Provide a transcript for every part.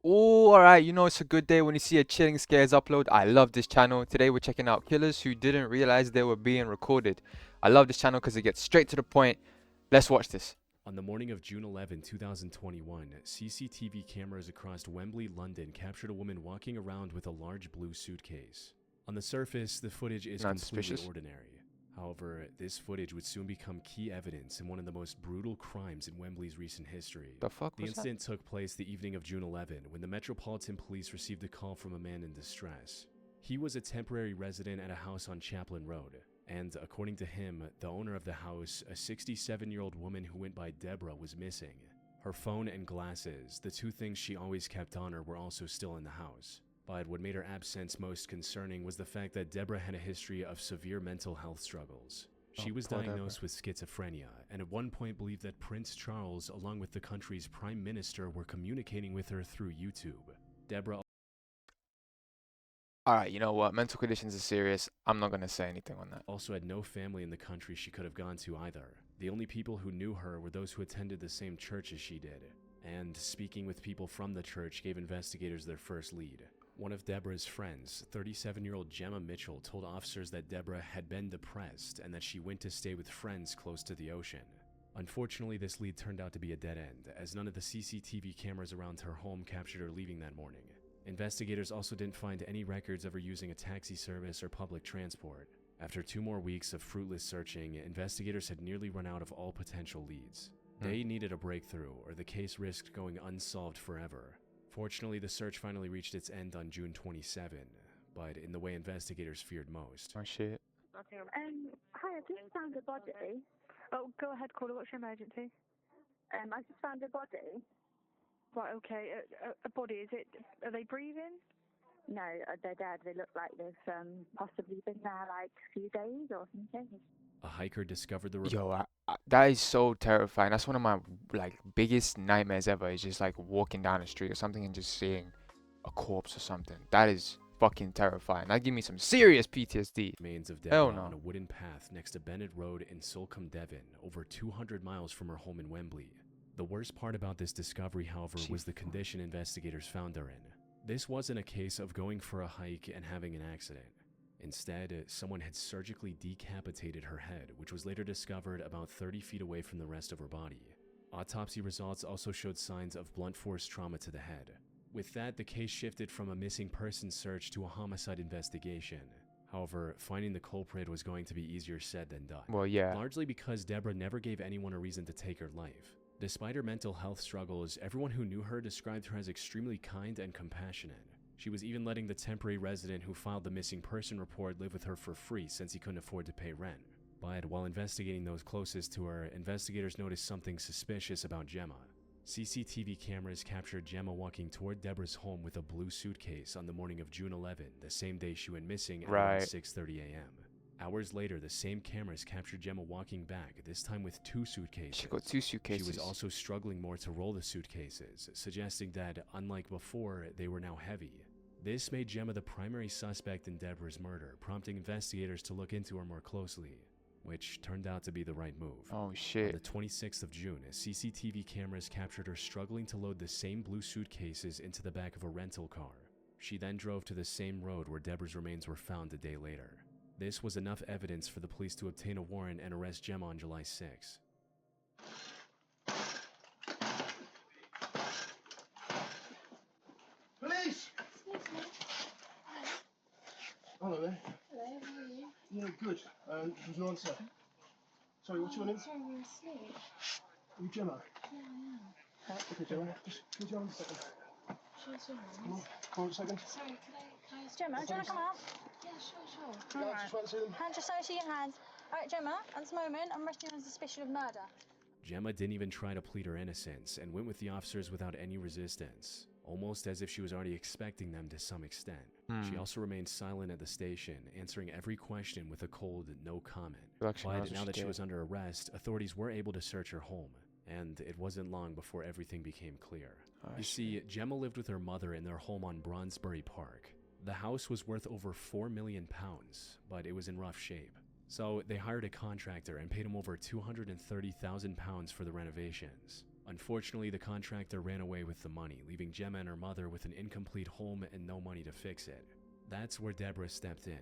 Oh, alright, you know it's a good day when you see a Chilling Scares upload. I love this channel. Today we're checking out killers who didn't realize they were being recorded. I love this channel because it gets straight to the point. Let's watch this. On the morning of June 11, 2021, CCTV cameras across Wembley, London captured a woman walking around with a large blue suitcase. On the surface, the footage is Not completely suspicious. ordinary. However, this footage would soon become key evidence in one of the most brutal crimes in Wembley's recent history. The fuck The was that? incident took place the evening of June 11 when the Metropolitan Police received a call from a man in distress. He was a temporary resident at a house on Chaplin Road, and according to him, the owner of the house, a 67-year-old woman who went by Deborah, was missing. Her phone and glasses, the two things she always kept on her, were also still in the house. But what made her absence most concerning was the fact that Deborah had a history of severe mental health struggles. She was poor Deborah. diagnosed with schizophrenia, and at one point believed that Prince Charles, along with the country's prime minister, were communicating with her through YouTube. Deborah Alright, you know what? Mental conditions are serious. I'm not gonna say anything on that. also had no family in the country she could have gone to either. The only people who knew her were those who attended the same church as she did. And speaking with people from the church gave investigators their first lead. One of Deborah's friends, 37-year-old Gemma Mitchell, told officers that Deborah had been depressed and that she went to stay with friends close to the ocean. Unfortunately, this lead turned out to be a dead end, as none of the CCTV cameras around her home captured her leaving that morning. Investigators also didn't find any records of her using a taxi service or public transport. After 2 more weeks of fruitless searching, investigators had nearly run out of all potential leads. They needed a breakthrough, or the case risked going unsolved forever. Fortunately, the search finally reached its end on June 27, but in the way investigators feared most. Oh shit. Hi, I just found a body. Oh, go ahead, caller. What's your emergency? I just found a body. Right, okay. A body, is it? Are they breathing? No, they're dead. They look like they've possibly been there like a few days or something. A hiker discovered the Yo, that is so terrifying. That's one of my like biggest nightmares ever. Is just like walking down the street or something and just seeing a corpse or something. That is fucking terrifying. That give me some serious PTSD. remains of Hell Deborah no. on a wooden path next to Bennett Road in Solcombe, Devon, over 200 miles from her home in Wembley. The worst part about this discovery, however, was the condition investigators found her in. This wasn't a case of going for a hike and having an accident. Instead, someone had surgically decapitated her head, which was later discovered about 30 feet away from the rest of her body. Autopsy results also showed signs of blunt force trauma to the head. With that, the case shifted from a missing person search to a homicide investigation. However, finding the culprit was going to be easier said than done. Well, yeah. Largely because Deborah never gave anyone a reason to take her life. Despite her mental health struggles, everyone who knew her described her as extremely kind and compassionate. She was even letting the temporary resident who filed the missing person report live with her for free since he couldn't afford to pay rent. But while investigating those closest to her, investigators noticed something suspicious about Gemma. CCTV cameras captured Gemma walking toward Deborah's home with a blue suitcase on the morning of June 11, the same day she went missing at around Right. 6:30 a.m. Hours later, the same cameras captured Gemma walking back, this time with 2 suitcases. She got 2 She suitcases. was also struggling more to roll the suitcases, suggesting that, unlike before, they were now heavy. This made Gemma the primary suspect in Deborah's murder, prompting investigators to look into her more closely, which turned out to be the right move. Oh On shit. the 26th of June, CCTV cameras captured her struggling to load the same blue suitcases into the back of a rental car. She then drove to the same road where Deborah's remains were found a day later. This was enough evidence for the police to obtain a warrant and arrest Gemma on July 6. Police! Hello there. Hello, how are you? Yeah, good. There's no answer. Sorry, what's your name? Sorry, we're asleep. Are you Gemma? Yeah, I am. Okay, Gemma. Just can you hold a second? Sure, sure. Come on, come on a second. Sorry, could I ask Gemma, do you want to come out? Yeah, sure. Yeah, I just want to see them. Hand just over to your hands. All right, Gemma, at this moment, I'm arresting you on suspicion of murder. Gemma didn't even try to plead her innocence and went with the officers without any resistance, almost as if she was already expecting them to some extent. She also remained silent at the station, answering every question with a cold no comment. Like she knows But what now she that she did. was under arrest, authorities were able to search her home, and it wasn't long before everything became clear. Oh, You see, Gemma lived with her mother in their home on Bronsbury Park. The house was worth over £4 million, but it was in rough shape. So they hired a contractor and paid him over £230,000 for the renovations. Unfortunately, the contractor ran away with the money, leaving Gemma and her mother with an incomplete home and no money to fix it. That's where Deborah stepped in.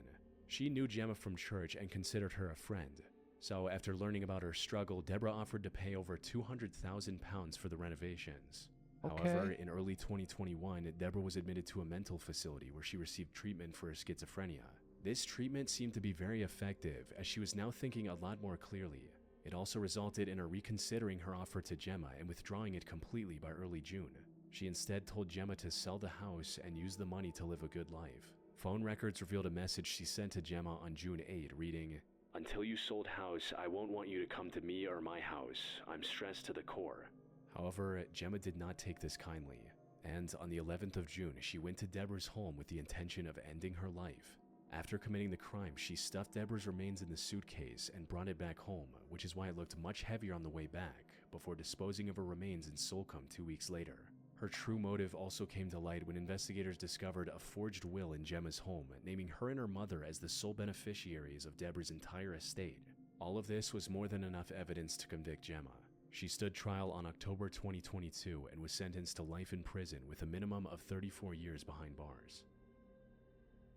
She knew Gemma from church and considered her a friend. So after learning about her struggle, Deborah offered to pay over £200,000 for the renovations. However, in early 2021, Deborah was admitted to a mental facility where she received treatment for her schizophrenia. This treatment seemed to be very effective, as she was now thinking a lot more clearly. It also resulted in her reconsidering her offer to Gemma and withdrawing it completely by early June. She instead told Gemma to sell the house and use the money to live a good life. Phone records revealed a message she sent to Gemma on June 8, reading, "Until you sold house, I won't want you to come to me or my house. I'm stressed to the core." However, Gemma did not take this kindly, and on the 11th of June, she went to Deborah's home with the intention of ending her life. After committing the crime, she stuffed Deborah's remains in the suitcase and brought it back home, which is why it looked much heavier on the way back, before disposing of her remains in Solcombe 2 weeks later. Her true motive also came to light when investigators discovered a forged will in Gemma's home, naming her and her mother as the sole beneficiaries of Deborah's entire estate. All of this was more than enough evidence to convict Gemma. She stood trial on October 2022 and was sentenced to life in prison with a minimum of 34 years behind bars.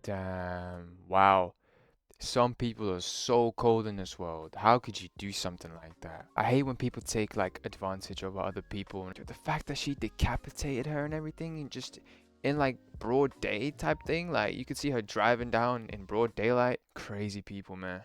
Damn. Wow. Some people are so cold in this world. How could you do something like that? I hate when people take like advantage of other people. And the fact that she decapitated her and everything, and just in like broad day type thing. Like you could see her driving down in broad daylight. Crazy people, man.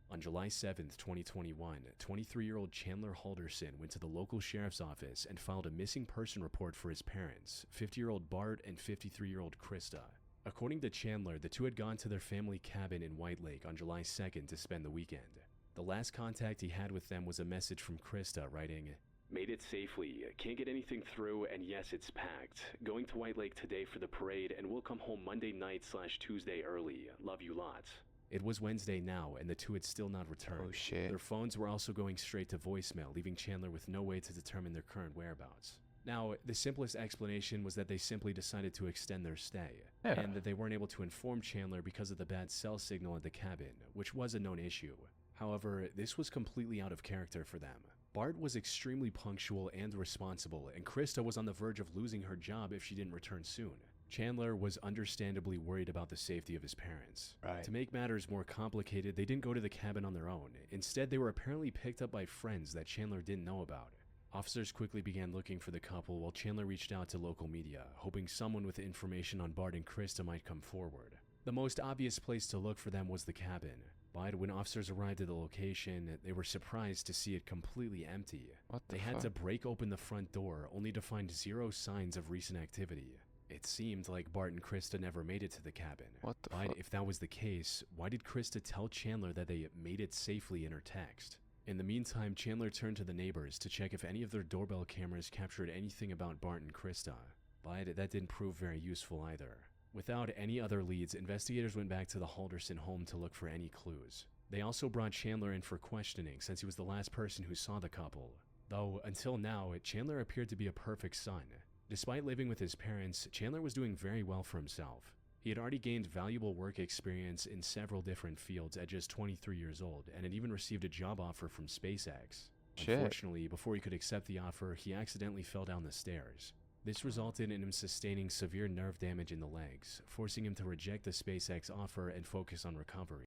On July 7th, 2021, 23-year-old Chandler Halderson went to the local sheriff's office and filed a missing person report for his parents, 50-year-old Bart and 53-year-old Krista. According to Chandler, the two had gone to their family cabin in White Lake on July 2nd to spend the weekend. The last contact he had with them was a message from Krista writing, "Made it safely, can't get anything through, and yes, it's packed. Going to White Lake today for the parade, and we'll come home Monday night/Tuesday early. Love you lots." It was Wednesday now, and the two had still not returned. Oh shit. Their phones were also going straight to voicemail, leaving Chandler with no way to determine their current whereabouts. Now, the simplest explanation was that they simply decided to extend their stay, Yeah. and that they weren't able to inform Chandler because of the bad cell signal at the cabin, which was a known issue. However, this was completely out of character for them. Bart was extremely punctual and responsible, and Krista was on the verge of losing her job if she didn't return soon. Chandler was understandably worried about the safety of his parents. Right. To make matters more complicated, they didn't go to the cabin on their own. Instead, they were apparently picked up by friends that Chandler didn't know about. Officers quickly began looking for the couple while Chandler reached out to local media, hoping someone with information on Bart and Krista might come forward. The most obvious place to look for them was the cabin, but when officers arrived at the location, they were surprised to see it completely empty. What the They had fuck? to break open the front door, only to find zero signs of recent activity. It seemed like Bart and Krista never made it to the cabin. What the But fuck? if that was the case, why did Krista tell Chandler that they made it safely in her text? In the meantime, Chandler turned to the neighbors to check if any of their doorbell cameras captured anything about Bart and Krista, but that didn't prove very useful either. Without any other leads, investigators went back to the Halderson home to look for any clues. They also brought Chandler in for questioning since he was the last person who saw the couple. Though, until now, Chandler appeared to be a perfect son. Despite living with his parents, Chandler was doing very well for himself. He had already gained valuable work experience in several different fields at just 23 years old, and had even received a job offer from SpaceX. Shit. Unfortunately, before he could accept the offer, he accidentally fell down the stairs. This resulted in him sustaining severe nerve damage in the legs, forcing him to reject the SpaceX offer and focus on recovery.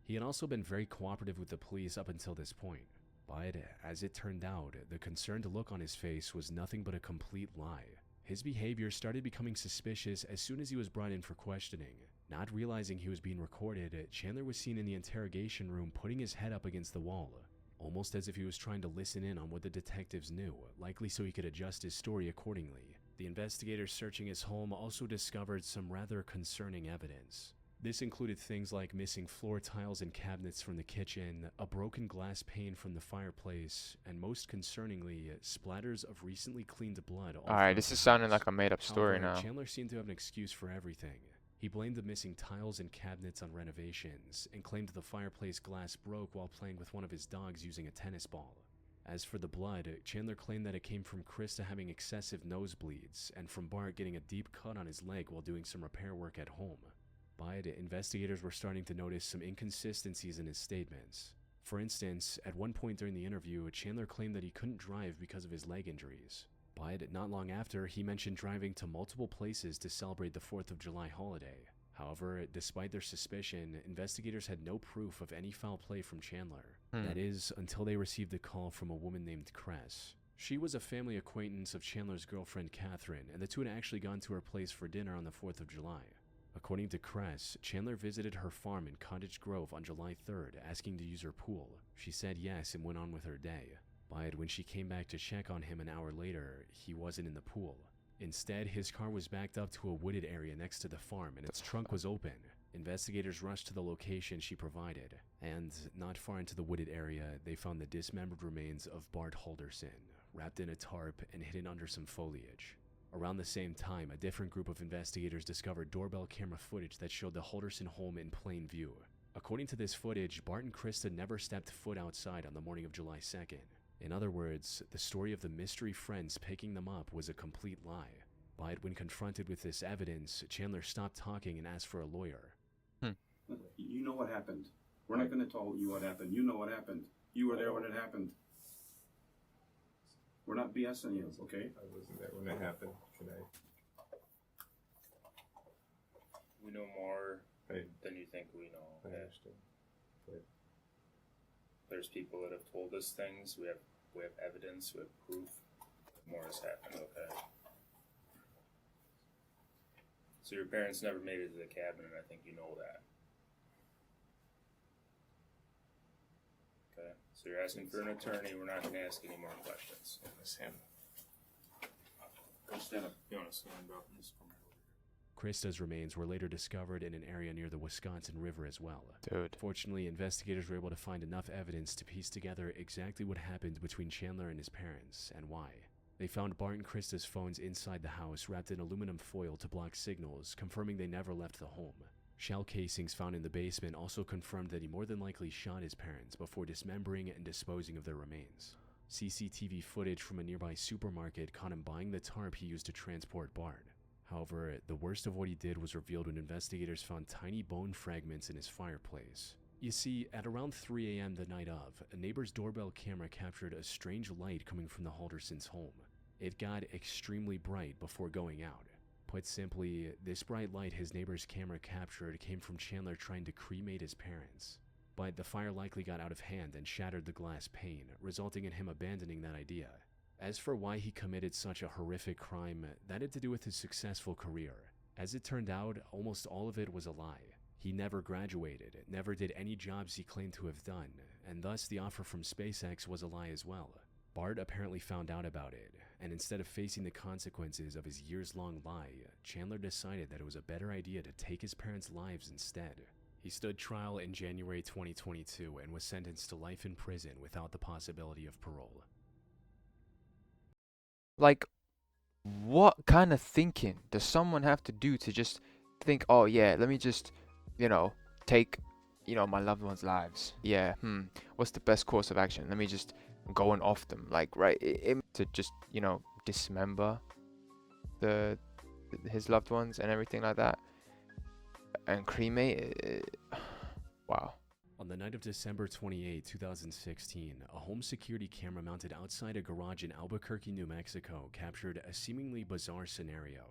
He had also been very cooperative with the police up until this point. But, as it turned out, the concerned look on his face was nothing but a complete lie. His behavior started becoming suspicious as soon as he was brought in for questioning. Not realizing he was being recorded, Chandler was seen in the interrogation room putting his head up against the wall, almost as if he was trying to listen in on what the detectives knew, likely so he could adjust his story accordingly. The investigators searching his home also discovered some rather concerning evidence. This included things like missing floor tiles and cabinets from the kitchen, a broken glass pane from the fireplace, and most concerningly, splatters of recently cleaned blood all Alright, throughout this the is sounding house. like a made-up story However, now. Chandler seemed to have an excuse for everything. He blamed the missing tiles and cabinets on renovations, and claimed the fireplace glass broke while playing with one of his dogs using a tennis ball. As for the blood, Chandler claimed that it came from Krista having excessive nosebleeds, and from Bart getting a deep cut on his leg while doing some repair work at home. But investigators were starting to notice some inconsistencies in his statements. For instance, at one point during the interview, Chandler claimed that he couldn't drive because of his leg injuries. But not long after, he mentioned driving to multiple places to celebrate the 4th of July holiday. However, despite their suspicion, investigators had no proof of any foul play from Chandler. That is, until they received a call from a woman named Cress. She was a family acquaintance of Chandler's girlfriend Catherine, and the two had actually gone to her place for dinner on the 4th of July. According to Cress, Chandler visited her farm in Cottage Grove on July 3rd, asking to use her pool. She said yes and went on with her day. But when she came back to check on him an hour later, he wasn't in the pool. Instead, his car was backed up to a wooded area next to the farm and its trunk was open. Investigators rushed to the location she provided, and not far into the wooded area, they found the dismembered remains of Bart Halderson, wrapped in a tarp and hidden under some foliage. Around the same time, a different group of investigators discovered doorbell camera footage that showed the Halderson home in plain view. According to this footage, Bart and Krista never stepped foot outside on the morning of July 2nd. In other words, the story of the mystery friends picking them up was a complete lie. But when confronted with this evidence, Chandler stopped talking and asked for a lawyer. You know what happened. We're not going to tell you what happened. You know what happened. You were there when it happened. We're not BSing you, okay? I wasn't there when it happened. Can I? We know more Right. than you think we know. I Okay? understand. But There's people that have told us things. We have evidence. We have proof. More has happened. Okay. So your parents never made it to the cabin, and I think you know that. Okay. So you're asking for an attorney. We're not going to ask any more questions. Miss him. Go stand up. You want to stand up? Just come right over here. Krista's remains were later discovered in an area near the Wisconsin River as well. Dude. Fortunately, investigators were able to find enough evidence to piece together exactly what happened between Chandler and his parents, and why. They found Bart and Krista's phones inside the house wrapped in aluminum foil to block signals, confirming they never left the home. Shell casings found in the basement also confirmed that he more than likely shot his parents before dismembering and disposing of their remains. CCTV footage from a nearby supermarket caught him buying the tarp he used to transport Bart. However, the worst of what he did was revealed when investigators found tiny bone fragments in his fireplace. You see, at around 3 a.m. the night of, a neighbor's doorbell camera captured a strange light coming from the Haldersons' home. It got extremely bright before going out. Put simply, this bright light his neighbor's camera captured came from Chandler trying to cremate his parents. But the fire likely got out of hand and shattered the glass pane, resulting in him abandoning that idea. As for why he committed such a horrific crime, that had to do with his successful career. As it turned out, almost all of it was a lie. He never graduated, never did any jobs he claimed to have done, and thus the offer from SpaceX was a lie as well. Bart apparently found out about it, and instead of facing the consequences of his years-long lie, Chandler decided that it was a better idea to take his parents' lives instead. He stood trial in January 2022 and was sentenced to life in prison without the possibility of parole. Like, what kind of thinking does someone have to do to just think, oh yeah, let me just, take, my loved ones' lives. Yeah, what's the best course of action? Let me just go and off them. Like, right, to just, dismember his loved ones and everything like that. And cremate. Wow. On the night of December 28, 2016, a home security camera mounted outside a garage in Albuquerque, New Mexico, captured a seemingly bizarre scenario.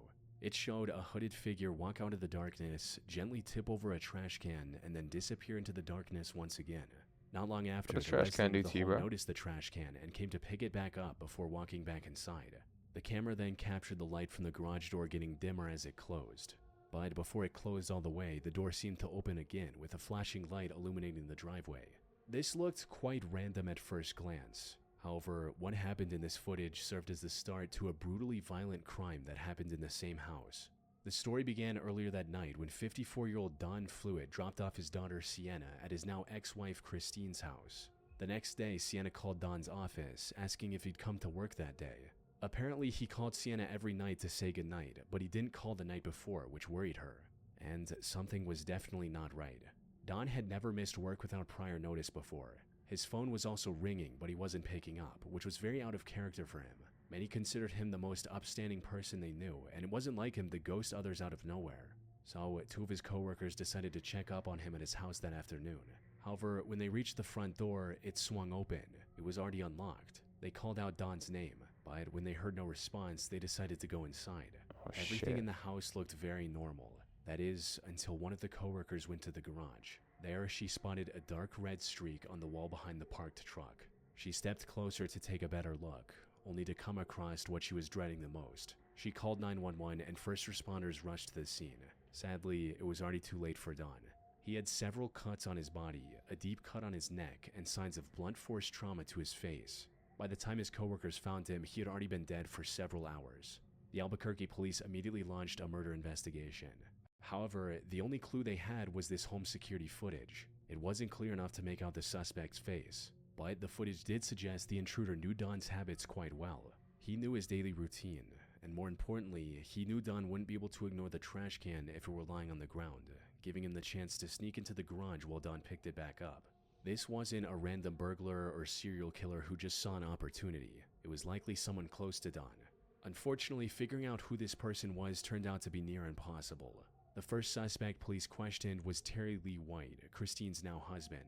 It showed a hooded figure walk out of the darkness, gently tip over a trash can, and then disappear into the darkness once again. Not long after, does the trash can resident do of the to you, home bro? noticed the trash can and came to pick it back up before walking back inside. The camera then captured the light from the garage door getting dimmer as it closed. But before it closed all the way, the door seemed to open again with a flashing light illuminating the driveway. This looked quite random at first glance. However, what happened in this footage served as the start to a brutally violent crime that happened in the same house. The story began earlier that night when 54-year-old Don Fluid dropped off his daughter Sienna at his now ex-wife Christine's house. The next day, Sienna called Don's office, asking if he'd come to work that day. Apparently, he called Sienna every night to say goodnight, but he didn't call the night before, which worried her. And something was definitely not right. Don had never missed work without prior notice before. His phone was also ringing, but he wasn't picking up, which was very out of character for him. Many considered him the most upstanding person they knew, and it wasn't like him to ghost others out of nowhere. So, two of his coworkers decided to check up on him at his house that afternoon. However, when they reached the front door, it swung open. It was already unlocked. They called out Don's name, but when they heard no response, they decided to go inside. Oh, Everything shit. in the house looked very normal. That is, until one of the coworkers went to the garage. There, she spotted a dark red streak on the wall behind the parked truck. She stepped closer to take a better look, only to come across what she was dreading the most. She called 911 and first responders rushed to the scene. Sadly, it was already too late for Don. He had several cuts on his body, a deep cut on his neck, and signs of blunt force trauma to his face. By the time his coworkers found him, he had already been dead for several hours. The Albuquerque police immediately launched a murder investigation. However, the only clue they had was this home security footage. It wasn't clear enough to make out the suspect's face, but the footage did suggest the intruder knew Don's habits quite well. He knew his daily routine, and more importantly, he knew Don wouldn't be able to ignore the trash can if it were lying on the ground, giving him the chance to sneak into the garage while Don picked it back up. This wasn't a random burglar or serial killer who just saw an opportunity. It was likely someone close to Don. Unfortunately, figuring out who this person was turned out to be near impossible. The first suspect police questioned was Terry Lee White, Christine's now husband.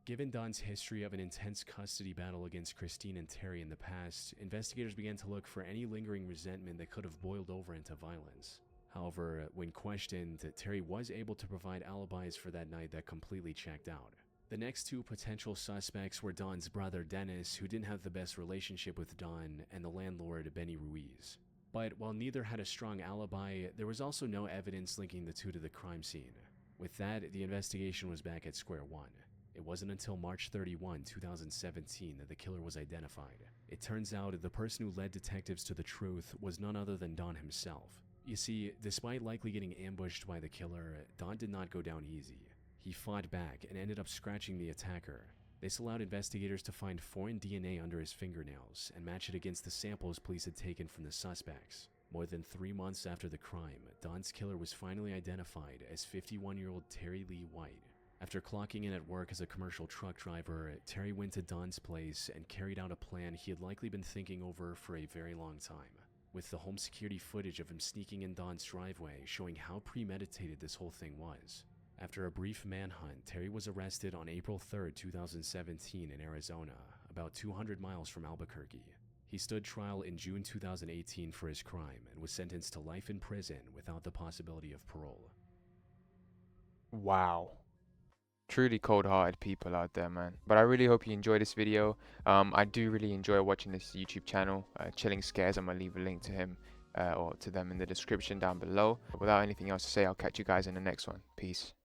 Given Don's history of an intense custody battle against Christine and Terry in the past, investigators began to look for any lingering resentment that could have boiled over into violence. However, when questioned, Terry was able to provide alibis for that night that completely checked out. The next two potential suspects were Don's brother Dennis, who didn't have the best relationship with Don, and the landlord Benny Ruiz. But while neither had a strong alibi, there was also no evidence linking the two to the crime scene. With that, the investigation was back at square one. It wasn't until March 31, 2017 that the killer was identified. It turns out the person who led detectives to the truth was none other than Don himself. You see, despite likely getting ambushed by the killer, Don did not go down easy. He fought back and ended up scratching the attacker. This allowed investigators to find foreign DNA under his fingernails and match it against the samples police had taken from the suspects. More than 3 months after the crime, Don's killer was finally identified as 51-year-old Terry Lee White. After clocking in at work as a commercial truck driver, Terry went to Don's place and carried out a plan he had likely been thinking over for a very long time, with the home security footage of him sneaking in Don's driveway showing how premeditated this whole thing was. After a brief manhunt, Terry was arrested on April 3, 2017 in Arizona, about 200 miles from Albuquerque. He stood trial in June 2018 for his crime and was sentenced to life in prison without the possibility of parole. Wow. Truly cold-hearted people out there, man. But I really hope you enjoyed this video. I do really enjoy watching this YouTube channel, Chilling Scares. I'm going to leave a link to him or to them in the description down below. Without anything else to say, I'll catch you guys in the next one. Peace.